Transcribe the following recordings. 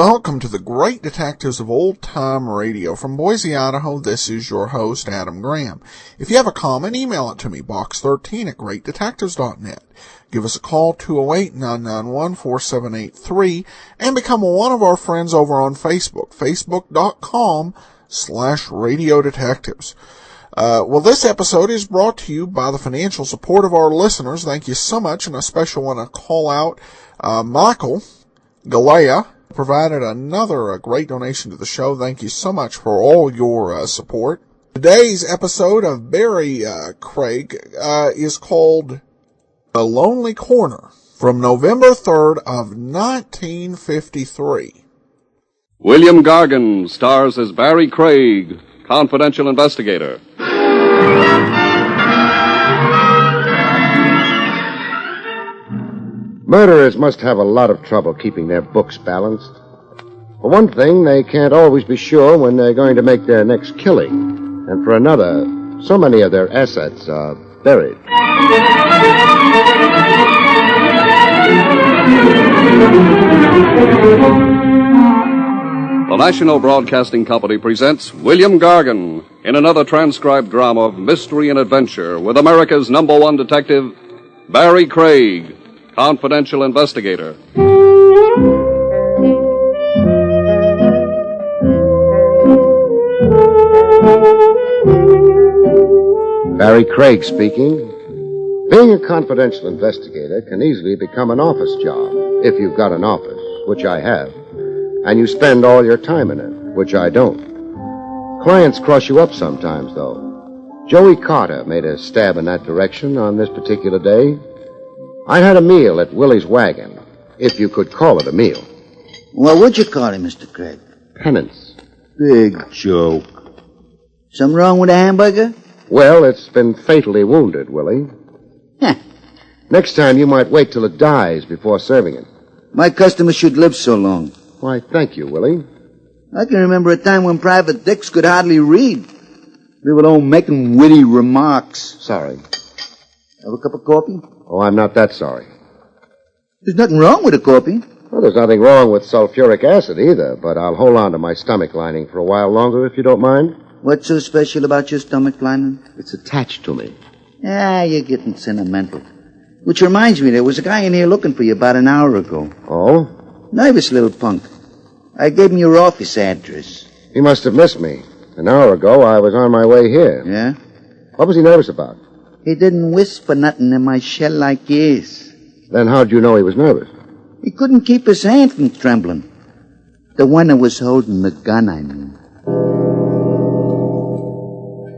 Welcome to the Great Detectives of Old Time Radio. From Boise, Idaho, this is your host, Adam Graham. If you have a comment, email it to me, box13@greatdetectives.net. Give us a call, 208-991-4783, and become one of our friends over on Facebook, facebook.com/Radio Detectives. Well, this episode is brought to you by the financial support of our listeners. Thank you so much, and I especially want to call out Michael Galea. Provided another great donation to the show. Thank you so much for all your support. Today's episode of Barrie Craig is called The Lonely Corner, from November 3rd of 1953. William Gargan stars as Barrie Craig, confidential investigator. Murderers must have a lot of trouble keeping their books balanced. For one thing, they can't always be sure when they're going to make their next killing. And for another, so many of their assets are buried. The National Broadcasting Company presents William Gargan in another transcribed drama of mystery and adventure with America's #1 detective, Barrie Craig, confidential investigator. Barrie Craig speaking. Being a confidential investigator can easily become an office job, if you've got an office, which I have, and you spend all your time in it, which I don't. Clients cross you up sometimes, though. Joey Carter made a stab in that direction on this particular day. I had a meal at Willie's Wagon, if you could call it a meal. What would you call it, Mr. Craig? Penance. Big joke. Something wrong with the hamburger? Well, it's been fatally wounded, Willie. Huh. Next time you might wait till it dies before serving it. My customers should live so long. Why, thank you, Willie. I can remember a time when Private Dicks could hardly read. They were all making witty remarks. Sorry. Have a cup of coffee? Oh, I'm not that sorry. There's nothing wrong with a coffee. Well, there's nothing wrong with sulfuric acid either, but I'll hold on to my stomach lining for a while longer if you don't mind. What's so special about your stomach lining? It's attached to me. Ah, you're getting sentimental. Which reminds me, there was a guy in here looking for you about an hour ago. Oh? Nervous little punk. I gave him your office address. He must have missed me. An hour ago, I was on my way here. Yeah? What was he nervous about? He didn't whisper nothing in my shell-like ears. Then how'd you know he was nervous? He couldn't keep his hand from trembling. The one that was holding the gun, I mean.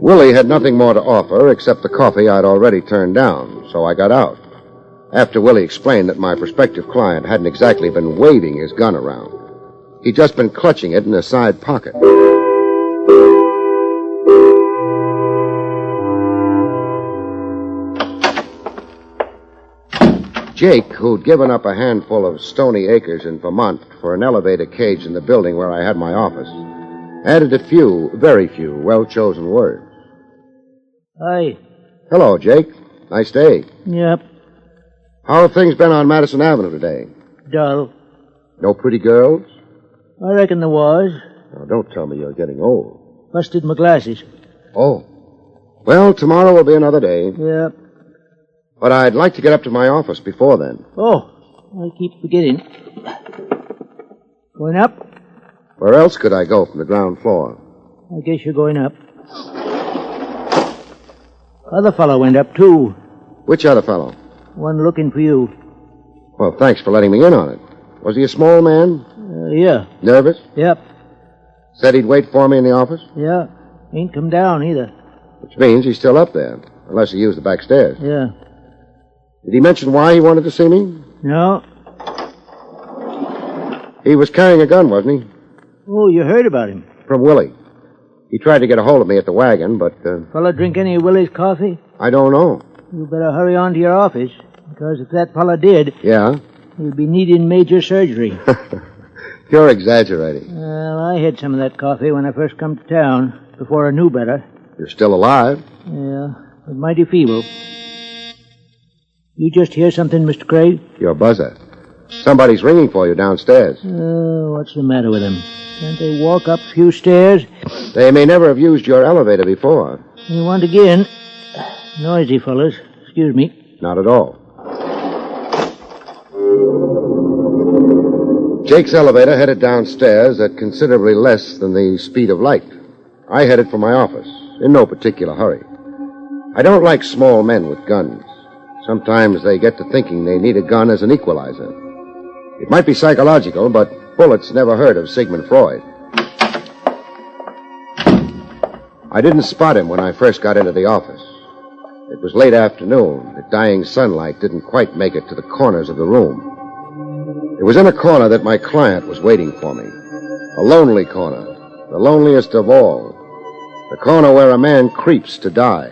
Willie had nothing more to offer except the coffee I'd already turned down, so I got out. After Willie explained that my prospective client hadn't exactly been waving his gun around. He'd just been clutching it in a side pocket. Jake, who'd given up a handful of stony acres in Vermont for an elevator cage in the building where I had my office, added a few, very few, well-chosen words. Hi. Hello, Jake. Nice day. Yep. How have things been on Madison Avenue today? Dull. No pretty girls? I reckon there was. Now, don't tell me you're getting old. Busted my glasses. Oh. Well, tomorrow will be another day. Yep. But I'd like to get up to my office before then. Oh, I keep forgetting. Going up? Where else could I go from the ground floor? I guess you're going up. Other fellow went up, too. Which other fellow? One looking for you. Well, thanks for letting me in on it. Was he a small man? Yeah. Nervous? Yep. Said he'd wait for me in the office? Yeah. Ain't come down, either. Which means he's still up there, unless he used the back stairs. Yeah. Did he mention why he wanted to see me? No. He was carrying a gun, wasn't he? Oh, you heard about him. From Willie. He tried to get a hold of me at the wagon, but... Fella drink any of Willie's coffee? I don't know. You better hurry on to your office, because if that fella did... Yeah? He'll be needing major surgery. You're exaggerating. Well, I had some of that coffee when I first come to town, before I knew better. You're still alive? Yeah, but mighty feeble. You just hear something, Mr. Craig? Your buzzer. Somebody's ringing for you downstairs. What's the matter with them? Can't they walk up a few stairs? They may never have used your elevator before. You want again? Noisy fellas. Excuse me. Not at all. Jake's elevator headed downstairs at considerably less than the speed of light. I headed for my office, in no particular hurry. I don't like small men with guns. Sometimes they get to thinking they need a gun as an equalizer. It might be psychological, but bullets never heard of Sigmund Freud. I didn't spot him when I first got into the office. It was late afternoon. The dying sunlight didn't quite make it to the corners of the room. It was in a corner that my client was waiting for me. A lonely corner, the loneliest of all. The corner where a man creeps to die.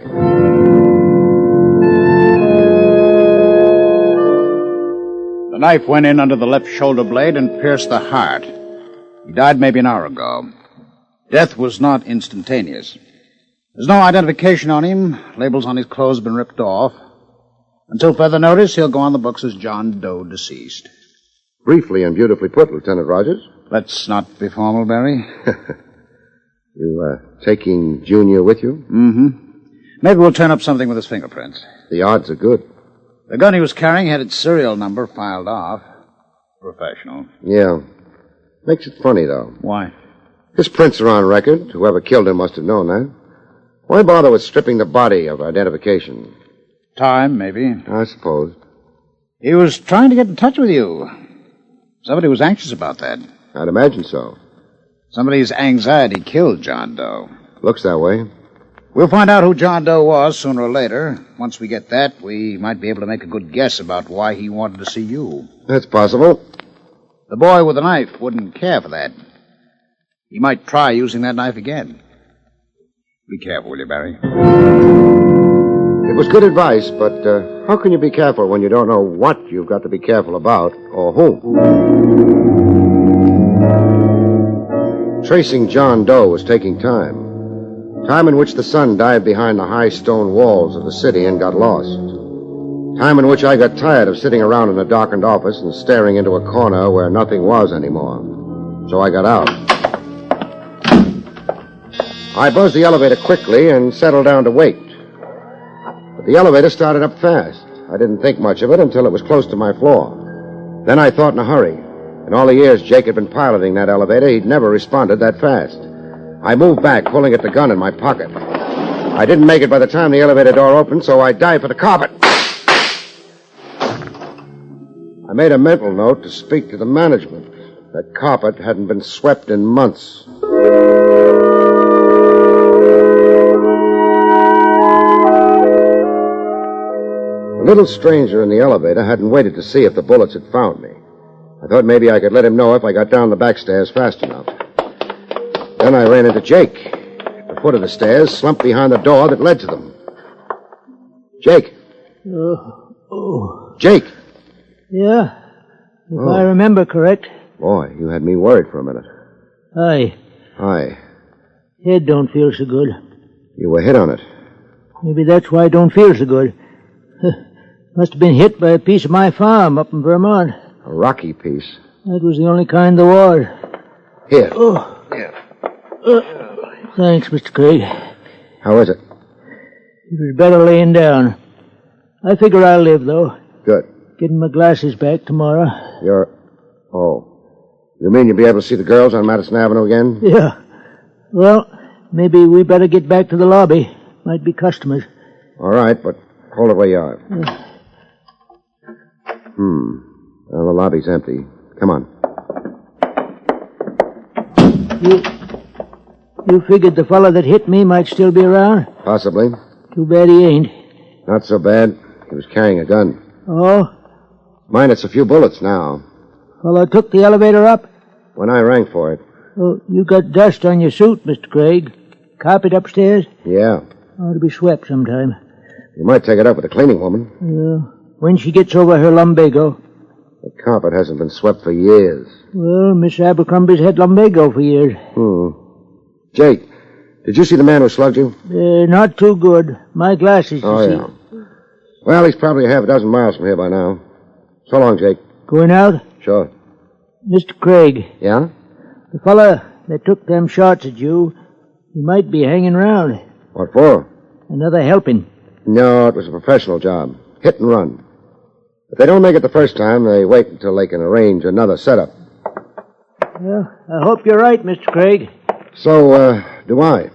The knife went in under the left shoulder blade and pierced the heart. He died maybe an hour ago. Death was not instantaneous. There's no identification on him. Labels on his clothes have been ripped off. Until further notice, he'll go on the books as John Doe, deceased. Briefly and beautifully put, Lieutenant Rogers. Let's not be formal, Barrie. You, taking Junior with you? Mm-hmm. Maybe we'll turn up something with his fingerprints. The odds are good. The gun he was carrying had its serial number filed off. Professional. Yeah. Makes it funny, though. Why? His prints are on record. Whoever killed him must have known that. Why bother with stripping the body of identification? Time, maybe. I suppose. He was trying to get in touch with you. Somebody was anxious about that. I'd imagine so. Somebody's anxiety killed John Doe. Looks that way. We'll find out who John Doe was sooner or later. Once we get that, we might be able to make a good guess about why he wanted to see you. That's possible. The boy with the knife wouldn't care for that. He might try using that knife again. Be careful, will you, Barrie? It was good advice, but how can you be careful when you don't know what you've got to be careful about or whom? Tracing John Doe was taking time. Time in which the sun dived behind the high stone walls of the city and got lost. Time in which I got tired of sitting around in a darkened office and staring into a corner where nothing was anymore. So I got out. I buzzed the elevator quickly and settled down to wait. But the elevator started up fast. I didn't think much of it until it was close to my floor. Then I thought in a hurry. In all the years Jake had been piloting that elevator, he'd never responded that fast. I moved back, pulling at the gun in my pocket. I didn't make it by the time the elevator door opened, so I dived for the carpet. I made a mental note to speak to the management. That carpet hadn't been swept in months. The little stranger in the elevator hadn't waited to see if the bullets had found me. I thought maybe I could let him know if I got down the back stairs fast enough. Then I ran into Jake. At the foot of the stairs, slumped behind the door that led to them. Jake. Jake. Yeah, if I remember correct. Boy, you had me worried for a minute. Aye. Hi. Head don't feel so good. You were hit on it. Maybe that's why I don't feel so good. Must have been hit by a piece of my farm up in Vermont. A rocky piece. That was the only kind there was. Here. Oh. Here. Thanks, Mr. Craig. How is it? It was better laying down. I figure I'll live, though. Good. Getting my glasses back tomorrow. Oh. You mean you'll be able to see the girls on Madison Avenue again? Yeah. Well, maybe we better get back to the lobby. Might be customers. All right, but hold it where you are. Well, the lobby's empty. Come on. You figured the fellow that hit me might still be around? Possibly. Too bad he ain't. Not so bad. He was carrying a gun. Oh? Minus a few bullets now. Fellow took the elevator up? When I rang for it. Oh, you got dust on your suit, Mr. Craig. Carpet upstairs? Yeah. Ought to be swept sometime. You might take it up with the cleaning woman. Yeah. When she gets over her lumbago. The carpet hasn't been swept for years. Well, Miss Abercrombie's had lumbago for years. Jake, did you see the man who slugged you? Not too good. My glasses, you see. Yeah. Well, he's probably a half a dozen miles from here by now. So long, Jake. Going out? Sure. Mr. Craig, Yeah? the fella that took them shots at you, he might be hanging around. What for? Another helping. No, it was a professional job. Hit and run. If they don't make it the first time, they wait until they can arrange another setup. Well, I hope you're right, Mr. Craig. So, do I.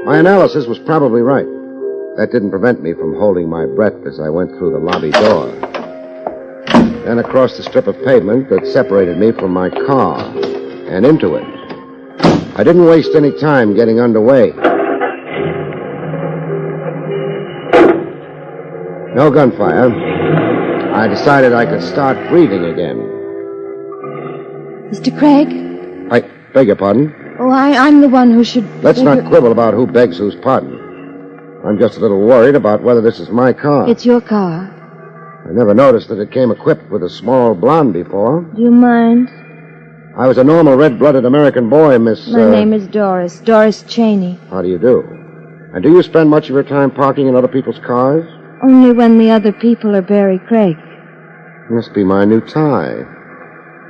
My analysis was probably right. That didn't prevent me from holding my breath as I went through the lobby door. Then across the strip of pavement that separated me from my car and into it. I didn't waste any time getting underway. No gunfire. I decided I could start breathing again. Mr. Craig? I beg your pardon? Oh, I'm the one who should... Let's not quibble about who begs whose pardon. I'm just a little worried about whether this is my car. It's your car. I never noticed that it came equipped with a small blonde before. Do you mind? I was a normal red-blooded American boy, Miss... My name is Doris. Doris Cheney. How do you do? And do you spend much of your time parking in other people's cars? Only when the other people are Barrie Craig. Must be my new tie.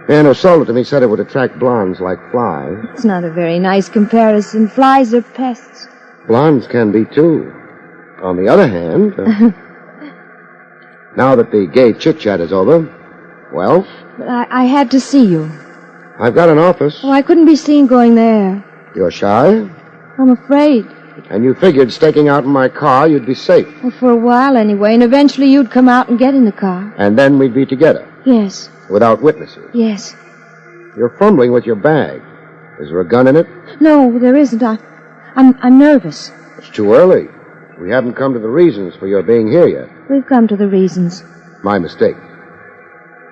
The man who sold it to me said it would attract blondes like flies. It's not a very nice comparison. Flies are pests. Blondes can be, too. On the other hand... now that the gay chit-chat is over, well... But I had to see you. I've got an office. Oh, I couldn't be seen going there. You're shy? I'm afraid. And you figured staking out in my car you'd be safe. Well, for a while anyway, and eventually you'd come out and get in the car. And then we'd be together. Yes. Without witnesses. Yes. You're fumbling with your bag. Is there a gun in it? No, there isn't. I'm nervous. It's too early. We haven't come to the reasons for your being here yet. We've come to the reasons. My mistake.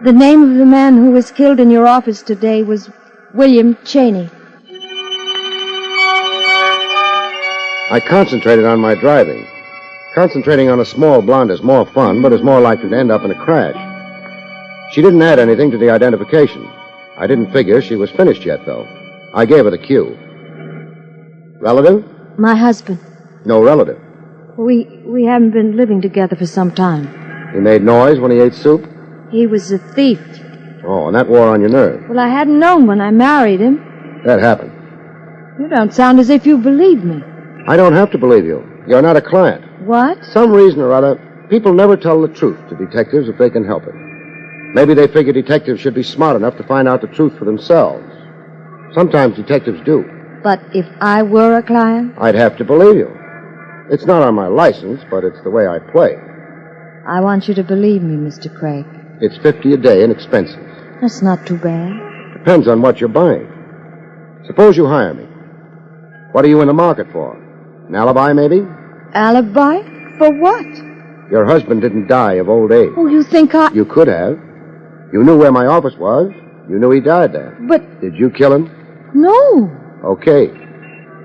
The name of the man who was killed in your office today was William Cheney. I concentrated on my driving. Concentrating on a small blonde is more fun, but is more likely to end up in a crash. She didn't add anything to the identification. I didn't figure she was finished yet, though. I gave her the cue. Relative? My husband. No relative. We haven't been living together for some time. He made noise when he ate soup? He was a thief. Oh, and that wore on your nerve. Well, I hadn't known when I married him. That happened. You don't sound as if you believe me. I don't have to believe you. You're not a client. What? Some reason or other, people never tell the truth to detectives if they can help it. Maybe they figure detectives should be smart enough to find out the truth for themselves. Sometimes detectives do. But if I were a client? I'd have to believe you. It's not on my license, but it's the way I play. I want you to believe me, Mr. Craig. It's $50 a day in expenses. That's not too bad. Depends on what you're buying. Suppose you hire me. What are you in the market for? An alibi, maybe? Alibi? For what? Your husband didn't die of old age. Oh, you think I... You could have. You knew where my office was. You knew he died there. But... Did you kill him? No. Okay.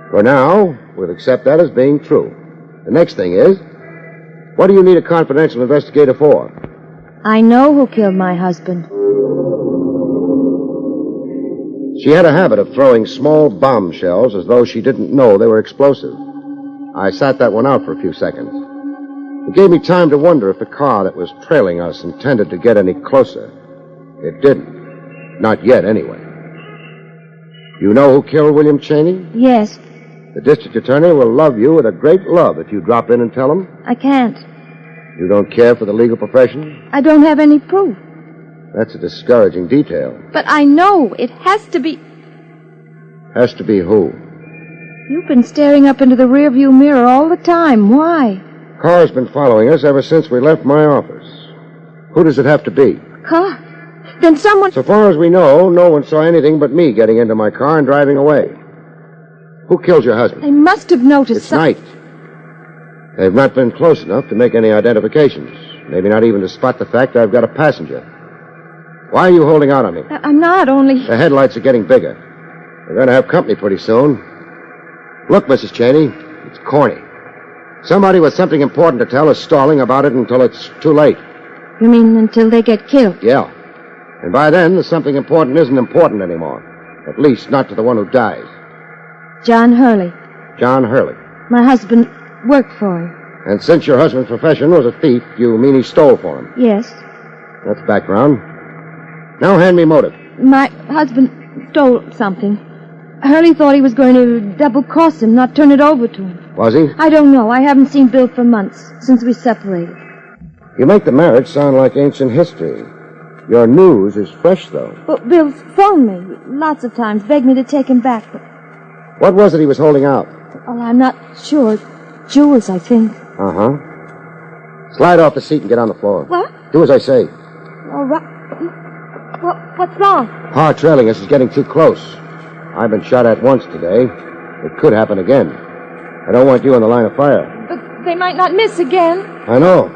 For now, we'll accept that as being true. The next thing is, what do you need a confidential investigator for? I know who killed my husband. She had a habit of throwing small bombshells as though she didn't know they were explosive. I sat that one out for a few seconds. It gave me time to wonder if the car that was trailing us intended to get any closer. It didn't. Not yet, anyway. You know who killed William Cheney? Yes. The district attorney will love you with a great love if you drop in and tell him. I can't. You don't care for the legal profession? I don't have any proof. That's a discouraging detail. But I know it has to be... Has to be who? You've been staring up into the rearview mirror all the time. Why? Car's been following us ever since we left my office. Who does it have to be? Car? Then someone... So far as we know, no one saw anything but me getting into my car and driving away. Who killed your husband? They must have noticed It's night. They've not been close enough to make any identifications. Maybe not even to spot the fact I've got a passenger. Why are you holding out on me? I'm not, only... The headlights are getting bigger. We're going to have company pretty soon. Look, Mrs. Cheney, it's corny. Somebody with something important to tell is stalling about it until it's too late. You mean until they get killed? Yeah. And by then, the something important isn't important anymore. At least not to the one who dies. John Hurley. John Hurley. My husband worked for him. And since your husband's profession was a thief, you mean he stole for him? Yes. That's background. Now hand me motive. My husband stole something. Hurley thought he was going to double-cross him, not turn it over to him. Was he? I don't know. I haven't seen Bill for months, since we separated. You make the marriage sound like ancient history. Your news is fresh, though. But Bill's phoned me lots of times, begged me to take him back. But, What was it he was holding out? well, I'm not sure. Jewels, I think. Uh-huh. Slide off the seat and get on the floor. What? Do as I say. All right. What's wrong? Car trailing us is getting too close. I've been shot at once today. It could happen again. I don't want you in the line of fire. But they might not miss again. I know.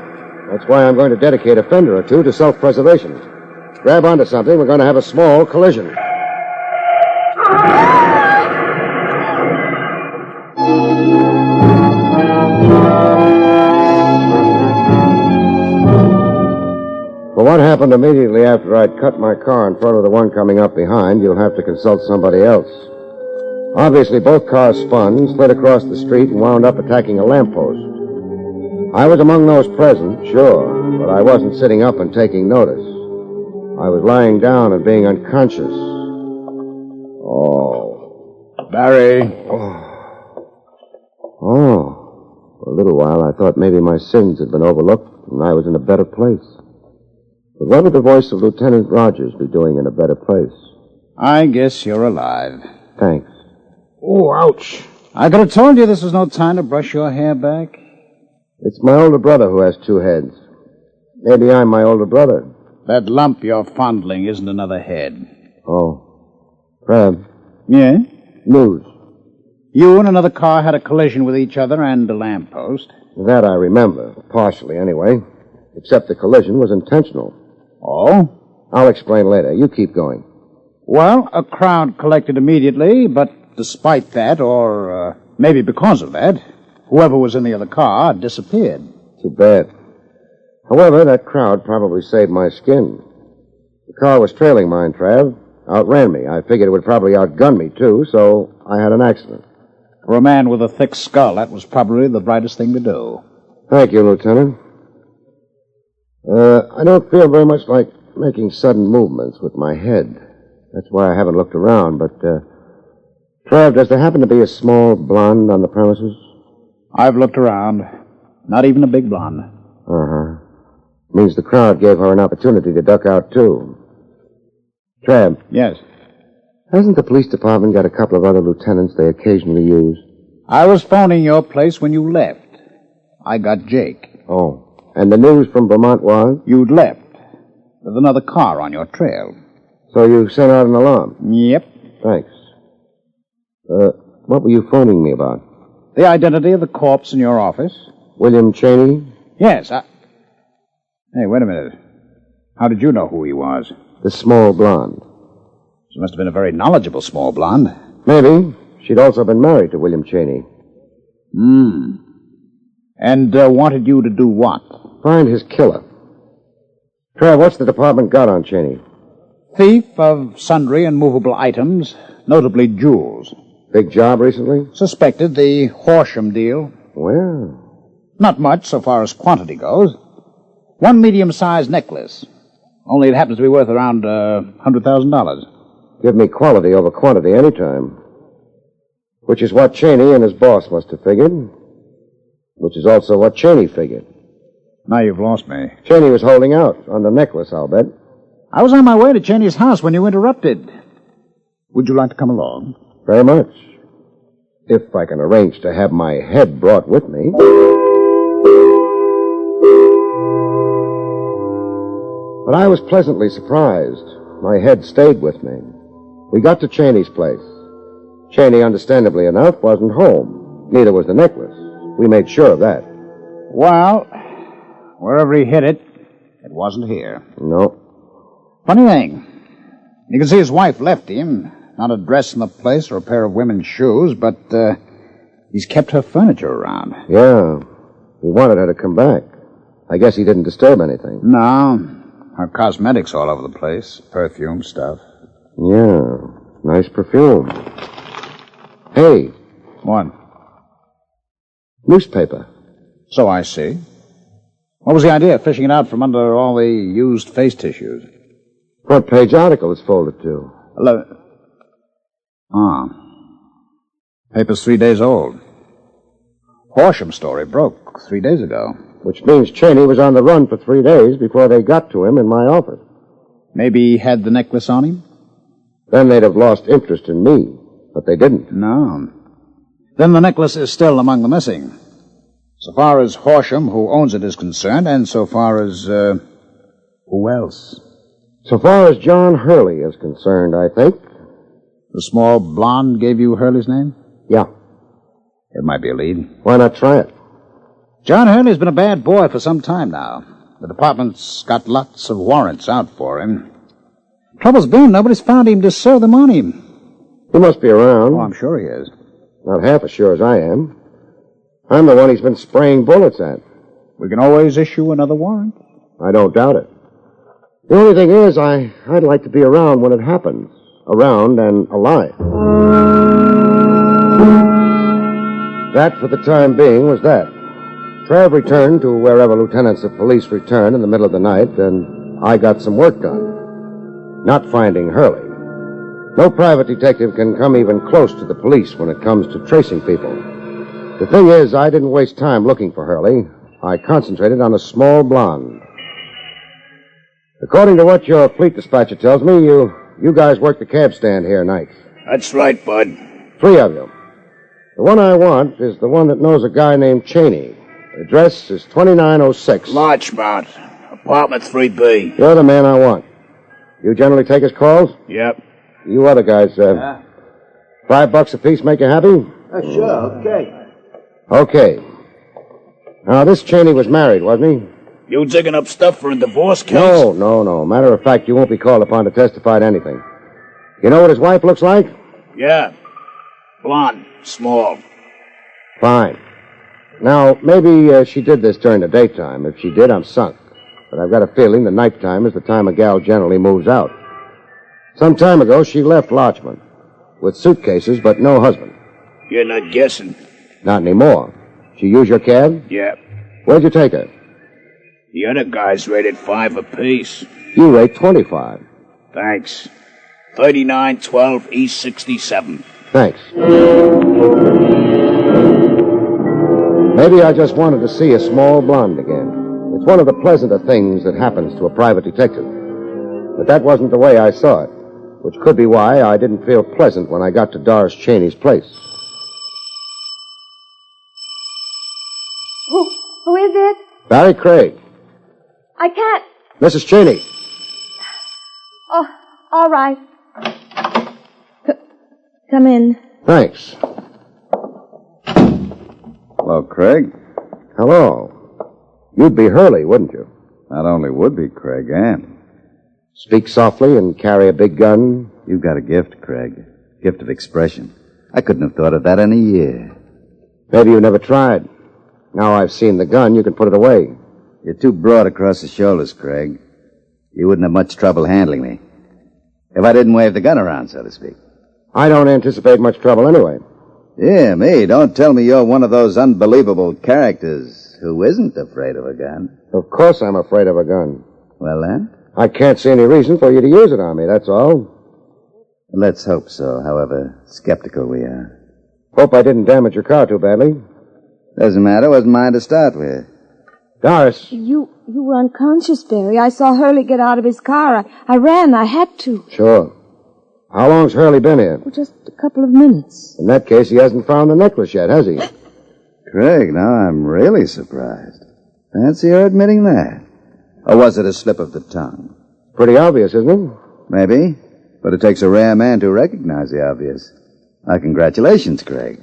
That's why I'm going to dedicate a fender or two to self-preservation. Grab onto something, we're going to have a small collision. For what happened immediately after I'd cut my car in front of the one coming up behind, you'll have to consult somebody else. Obviously, both cars spun, slid across the street, and wound up attacking a lamppost. I was among those present, sure, but I wasn't sitting up and taking notice. I was lying down and being unconscious. Oh. Barrie. Oh. For a little while, I thought maybe my sins had been overlooked and I was in a better place. But what would the voice of Lieutenant Rogers be doing in a better place? I guess you're alive. Thanks. Oh, ouch. I could have told you this was no time to brush your hair back. It's my older brother who has two heads. Maybe I'm my older brother. That lump you're fondling isn't another head. Oh. Crab. Yeah? News. You and another car had a collision with each other and a lamppost. That I remember, partially anyway. Except the collision was intentional. Oh? I'll explain later. You keep going. Well, a crowd collected immediately, but despite that, or maybe because of that, whoever was in the other car disappeared. Too bad. However, that crowd probably saved my skin. The car was trailing mine, Trav. Outran me. I figured it would probably outgun me, too, so I had an accident. For a man with a thick skull, that was probably the brightest thing to do. Thank you, Lieutenant. I don't feel very much like making sudden movements with my head. That's why I haven't looked around, but, Trav, does there happen to be a small blonde on the premises? I've looked around. Not even a big blonde. Uh-huh. Means the crowd gave her an opportunity to duck out, too. Trav. Yes? Hasn't the police department got a couple of other lieutenants they occasionally use? I was phoning your place when you left. I got Jake. Oh. And the news from Vermont was? You'd left. With another car on your trail. So you sent out an alarm? Yep. Thanks. What were you phoning me about? The identity of the corpse in your office? William Cheney? Yes, Hey, wait a minute. How did you know who he was? The small blonde. She must have been a very knowledgeable small blonde. Maybe. She'd also been married to William Cheney. And wanted you to do what? Find his killer. Trav, what's the department got on Cheney? Thief of sundry and movable items, notably jewels. Big job recently? Suspected the Horsham deal. Well. Not much so far as quantity goes. One medium-sized necklace. Only it happens to be worth around $100,000. Give me quality over quantity any time. Which is what Cheney and his boss must have figured. Which is also what Cheney figured. Now you've lost me. Cheney was holding out on the necklace, I'll bet. I was on my way to Cheney's house when you interrupted. Would you like to come along? Very much. If I can arrange to have my head brought with me. But I was pleasantly surprised. My head stayed with me. We got to Cheney's place. Cheney, understandably enough, wasn't home. Neither was the necklace. We made sure of that. Well, wherever he hid it, it wasn't here. No. Funny thing. You can see his wife left him. Not a dress in the place or a pair of women's shoes, but he's kept her furniture around. Yeah. He wanted her to come back. I guess he didn't disturb anything. No. Her cosmetics all over the place. Perfume stuff. Yeah. Nice perfume. Hey. What? Newspaper. So I see. What was the idea of fishing it out from under all the used face tissues? Front page article is folded to. Paper's 3 days old. Horsham's story broke 3 days ago. Which means Cheney was on the run for 3 days before they got to him in my office. Maybe he had the necklace on him? Then they'd have lost interest in me, but they didn't. No. Then the necklace is still among the missing. So far as Horsham, who owns it, is concerned, and so far as, who else? So far as John Hurley is concerned, I think. The small blonde gave you Hurley's name? Yeah. It might be a lead. Why not try it? John Hurley's been a bad boy for some time now. The department's got lots of warrants out for him. Trouble's been, nobody's found him to serve them on him. He must be around. Oh, I'm sure he is. Not half as sure as I am. I'm the one he's been spraying bullets at. We can always issue another warrant. I don't doubt it. The only thing is, I'd like to be around when it happens. Around and alive. That, for the time being, was that. Trav returned to wherever lieutenants of police return in the middle of the night, and I got some work done. Not finding Hurley. No private detective can come even close to the police when it comes to tracing people. The thing is, I didn't waste time looking for Hurley. I concentrated on a small blonde. According to what your fleet dispatcher tells me, you guys work the cab stand here nights. That's right, Bud. 3 of you. The one I want is the one that knows a guy named Cheney. The address is 2906. Larchmont, apartment 3B. You're the man I want. You generally take his calls? Yep. You other guys, $5 apiece make you happy? Sure, okay. Okay. Now, this Cheney was married, wasn't he? You digging up stuff for a divorce case? No. Matter of fact, you won't be called upon to testify to anything. You know what his wife looks like? Yeah. Blonde, small. Fine. Now, maybe she did this during the daytime. If she did, I'm sunk. But I've got a feeling the nighttime is the time a gal generally moves out. Some time ago, she left Larchmont with suitcases, but no husband. You're not guessing. Not anymore. She used your cab? Yeah. Where'd you take her? The other guys rated 5 apiece. You rate 25. Thanks. 3912 East 67. Thanks. Maybe I just wanted to see a small blonde again. It's one of the pleasanter things that happens to a private detective. But that wasn't the way I saw it, which could be why I didn't feel pleasant when I got to Doris Cheney's place. Who is it? Barrie Craig. I can't. Mrs. Cheney. Oh, all right. Come in. Thanks. Hello, Craig. Hello. You'd be Hurley, wouldn't you? Not only would be, Craig, and Speak softly and carry a big gun. you've got a gift, Craig. Gift of expression. I couldn't have thought of that in a year. Maybe you never tried. Now I've seen the gun, you can put it away. You're too broad across the shoulders, Craig. You wouldn't have much trouble handling me. If I didn't wave the gun around, so to speak. I don't anticipate much trouble anyway. Yeah, me. Don't tell me you're one of those unbelievable characters who isn't afraid of a gun. Of course I'm afraid of a gun. Well, then, I can't see any reason for you to use it on me, that's all. let's hope so, however skeptical we are. Hope I didn't damage your car too badly. Doesn't matter. Wasn't mine to start with. Doris. You were unconscious, Barry. I saw Hurley get out of his car. I ran. I had to. Sure. How long's Hurley been here? Well, just a couple of minutes. In that case, he hasn't found the necklace yet, has he? Craig, now I'm really surprised. Fancy her admitting that. Or was it a slip of the tongue? Pretty obvious, isn't it? Maybe. But it takes a rare man to recognize the obvious. Congratulations, Craig.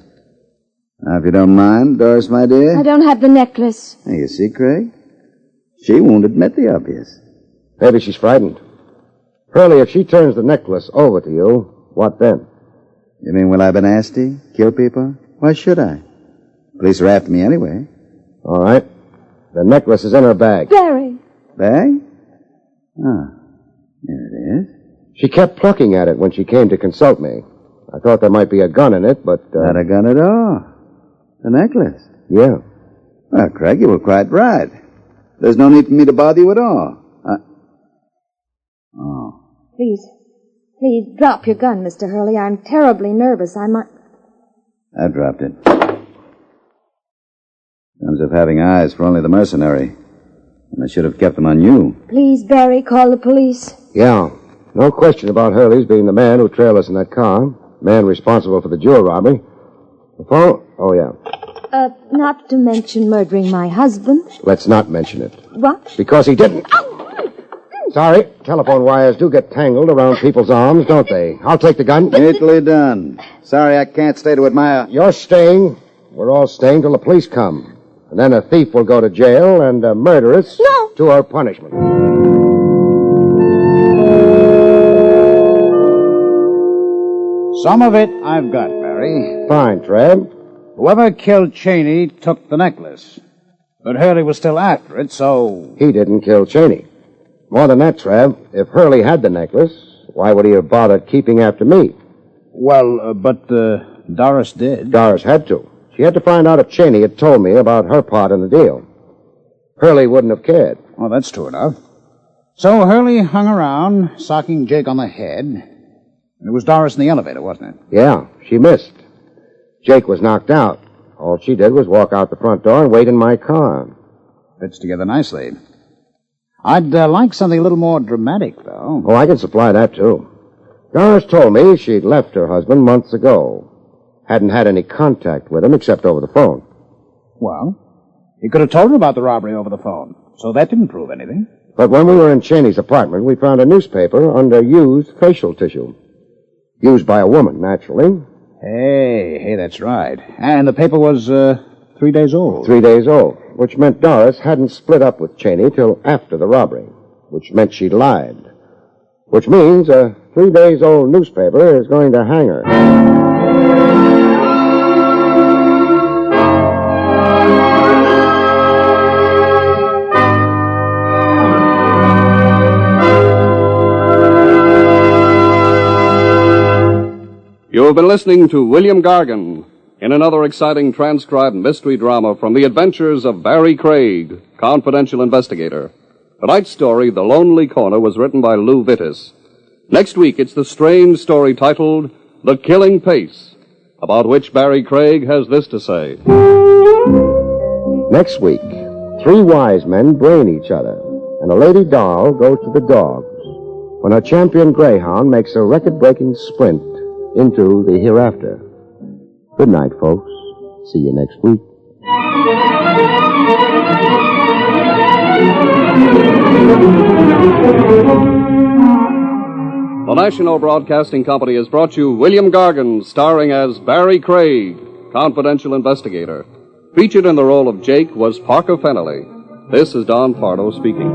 Now, if you don't mind, Doris, my dear. I don't have the necklace. Now, you see, Craig? She won't admit the obvious. Maybe she's frightened. Hurley, if she turns the necklace over to you, what then? You mean, will I be nasty? Kill people? Why should I? Police are after me anyway. All right. The necklace is in her bag. Barry. Bag? Ah, here it is. She kept plucking at it when she came to consult me. I thought there might be a gun in it, but... Not a gun at all. The necklace. Yeah. Well, Craig, you were quite right. There's no need for me to bother you at all. Oh. Please, drop your gun, Mr. Hurley. I'm terribly nervous. I I dropped it. Comes of having eyes for only the mercenary. And I should have kept them on you. Please, Barrie, call the police. Yeah. No question about Hurley's being the man who trailed us in that car. Man responsible for the jewel robbery. The phone? Oh, yeah. Not to mention murdering my husband. Let's not mention it. What? Because he didn't. Sorry. Telephone wires do get tangled around people's arms, don't they? I'll take the gun. Neatly done. Sorry I can't stay to admire. You're staying. We're all staying till the police come. And then a thief will go to jail and a murderess to her punishment. Some of it I've got, Barrie. Fine, Trav. Whoever killed Cheney took the necklace. But Hurley was still after it, so... He didn't kill Cheney. More than that, Trav, if Hurley had the necklace, why would he have bothered keeping after me? Well, but Doris did. Doris had to. She had to find out if Cheney had told me about her part in the deal. Hurley wouldn't have cared. Oh, that's true enough. So Hurley hung around, socking Jake on the head. And it was Doris in the elevator, wasn't it? Yeah, she missed. Jake was knocked out. All she did was walk out the front door and wait in my car. Fits together nicely. I'd like something a little more dramatic, though. Oh, I can supply that, too. Doris told me she'd left her husband months ago. Hadn't had any contact with him except over the phone. Well, he could have told her about the robbery over the phone, so that didn't prove anything. But when we were in Cheney's apartment, we found a newspaper under used facial tissue. Used by a woman, naturally. Hey, that's right. And the paper was 3 days old. 3 days old, which meant Doris hadn't split up with Cheney till after the robbery, which meant she'd lied. Which means a 3 days old newspaper is going to hang her. You have been listening to William Gargan in another exciting transcribed mystery drama from the adventures of Barrie Craig, confidential investigator. Tonight's story, The Lonely Corner, was written by Lou Vittis. Next week, it's the strange story titled The Killing Pace, about which Barrie Craig has this to say. Next week, 3 wise men brain each other, and a lady doll goes to the dogs when a champion greyhound makes a record-breaking sprint into the hereafter. Good night, folks. See you next week. The National Broadcasting Company has brought you William Gargan, starring as Barrie Craig, confidential investigator. Featured in the role of Jake was Parker Fennelly. This is Don Pardo speaking.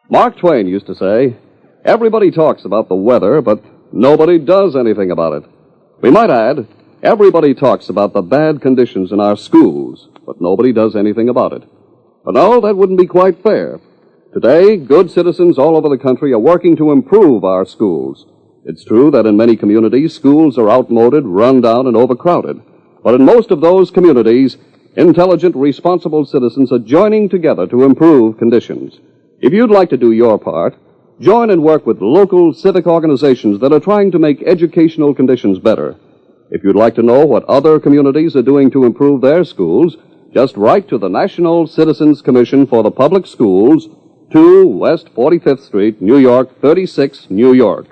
Mark Twain used to say, everybody talks about the weather, but nobody does anything about it. We might add, everybody talks about the bad conditions in our schools, but nobody does anything about it. But no, that wouldn't be quite fair. Today, good citizens all over the country are working to improve our schools. It's true that in many communities, schools are outmoded, run down, and overcrowded. But in most of those communities, intelligent, responsible citizens are joining together to improve conditions. If you'd like to do your part, join and work with local civic organizations that are trying to make educational conditions better. If you'd like to know what other communities are doing to improve their schools, just write to the National Citizens Commission for the Public Schools, 2 West 45th Street, New York, 36, New York.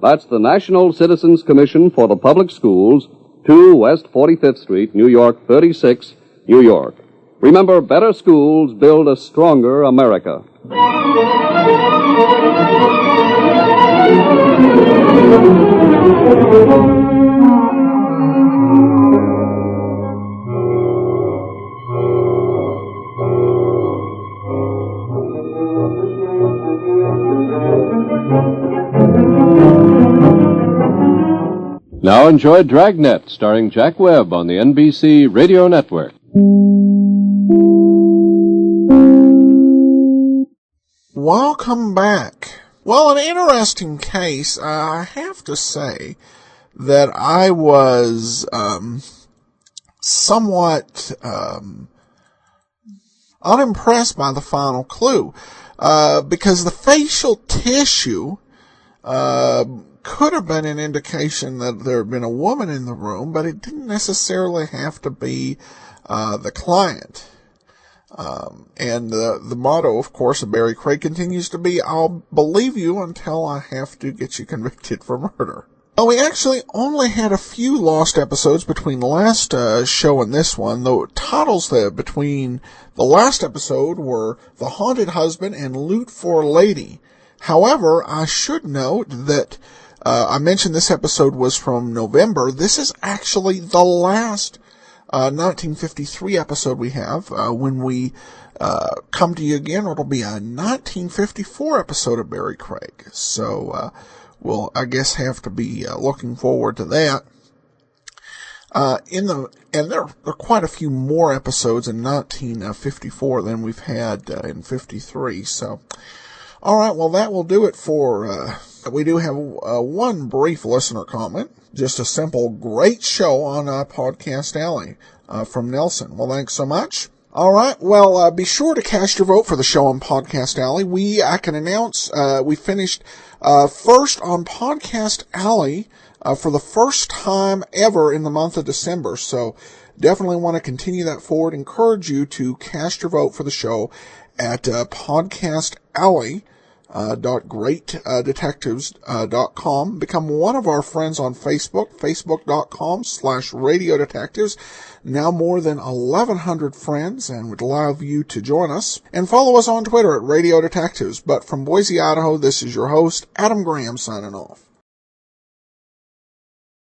That's the National Citizens Commission for the Public Schools, 2 West 45th Street, New York, 36, New York. Remember, better schools build a stronger America. now enjoy Dragnet, starring Jack Webb on the NBC Radio Network. Welcome back. Well, an interesting case. I have to say that I was somewhat unimpressed by the final clue, because the facial tissue could have been an indication that there had been a woman in the room, but it didn't necessarily have to be the client. And the motto, of course, of Barrie Craig continues to be, I'll believe you until I have to get you convicted for murder. Well, we actually only had a few lost episodes between the last show and this one. The titles between the last episode were The Haunted Husband and Loot for a Lady. However, I should note that I mentioned this episode was from November. This is actually the last 1953 episode we have. When we come to you again, it'll be a 1954 episode of Barrie Craig. So we'll, I guess, have to be looking forward to that. And there are quite a few more episodes in 1954 than we've had in 53. So, all right, well, that will do it for. We do have one brief listener comment. Just a simple, great show on Podcast Alley from Nelson. Well, thanks so much. All right, well, be sure to cast your vote for the show on Podcast Alley. I can announce we finished first on Podcast Alley for the first time ever in the month of December. So definitely want to continue that forward. Encourage you to cast your vote for the show at Podcast Alley. .greatdetectives.com. Become one of our friends on Facebook, facebook.com/Radio Detectives. Now more than 1,100 friends, and would love you to join us. And follow us on Twitter at Radio Detectives. But from Boise, Idaho, this is your host, Adam Graham, signing off.